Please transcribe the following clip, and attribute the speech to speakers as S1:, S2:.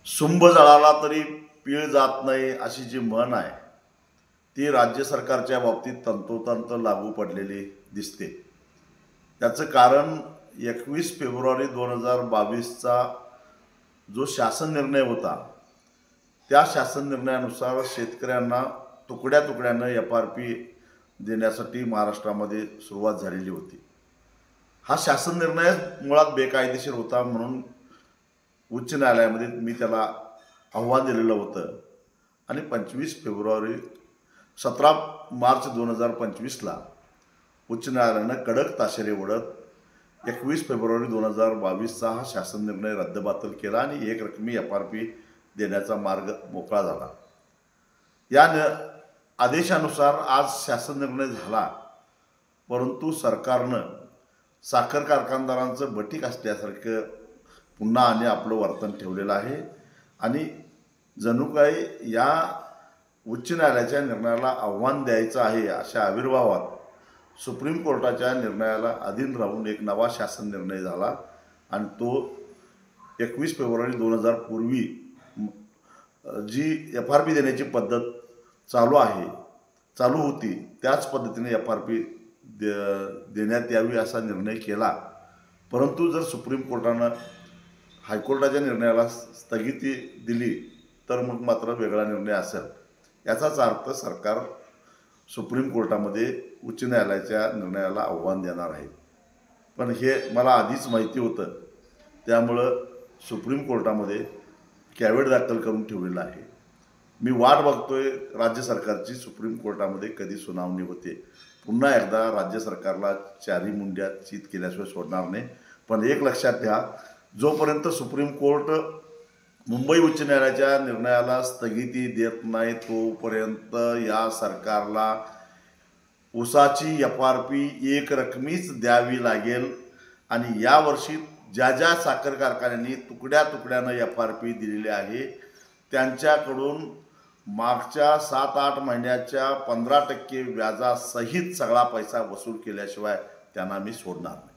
S1: सुंब जळाला तरी पीळ जात नाही अशी जी म्हण आहे ती राज्य सरकारच्या बाबतीत तंतोतंत लागू पडलेली दिसते. त्याचं कारण 21 फेब्रुवारी 2022चा जो शासन निर्णय होता त्या शासन निर्णयानुसार शेतकऱ्यांना तुकड्या तुकड्यानं FRP देण्यासाठी महाराष्ट्रामध्ये सुरुवात झालेली होती. हा शासन निर्णय मुळात बेकायदेशीर होता म्हणून उच्च न्यायालयामध्ये मी त्याला आव्हान दिलेलं होतं आणि 17 मार्च 2025ला उच्च न्यायालयानं कडक ताशेरे ओढत 21 फेब्रुवारी 2022चा हा शासन निर्णय रद्दबातल केला आणि एक रकमी FRP देण्याचा मार्ग मोकळा झाला. या आदेशानुसार आज शासन निर्णय झाला, परंतु सरकारनं साखर कारखानदारांचं बटीक असल्यासारखं पुन्हा आणि आपलं वर्तन ठेवलेलं आहे आणि जणू काही या उच्च न्यायालयाच्या निर्णयाला आव्हान द्यायचं आहे अशा आविर्भावात सुप्रीम कोर्टाच्या निर्णयाला अधीन राहून एक नवा शासन निर्णय झाला आणि तो 21 फेब्रुवारी 2000 पूर्वी जी FRP देण्याची पद्धत चालू होती त्याच पद्धतीने FRP देण्यात यावी असा निर्णय केला. परंतु जर सुप्रीम कोर्टानं हायकोर्टाच्या निर्णयाला स्थगिती दिली तर मग मात्र वेगळा निर्णय असेल. याचाच अर्थ सरकार सुप्रीम कोर्टामध्ये उच्च न्यायालयाच्या निर्णयाला आव्हान देणार आहे. पण हे मला आधीच माहिती होतं, त्यामुळं सुप्रीम कोर्टामध्ये कॅव्हेट दाखल करून ठेवलेलं आहे. मी वाट बघतोय राज्य सरकारची सुप्रीम कोर्टामध्ये कधी सुनावणी होते. पुन्हा एकदा राज्य सरकारला चारी मुंड्या चित केल्याशिवाय सोडणार नाही. पण एक लक्षात घ्या, जोपर्यंत सुप्रीम कोर्ट मुंबई उच्च न्यायालयाच्या निर्णयाला स्थगिती देत नाही तोपर्यंत या सरकारला ऊसाची FRP एक रकमीच द्यावी लागेल आणि यावर्षी ज्या ज्या साखर कारखान्यांनी तुकड्या तुकड्यानं FRP दिलेले आहे त्यांच्याकडून मागच्या 7-8 महिन्याच्या 15% व्याजासहित सगळा पैसा वसूल केल्याशिवाय त्यांना मी सोडणार नाही.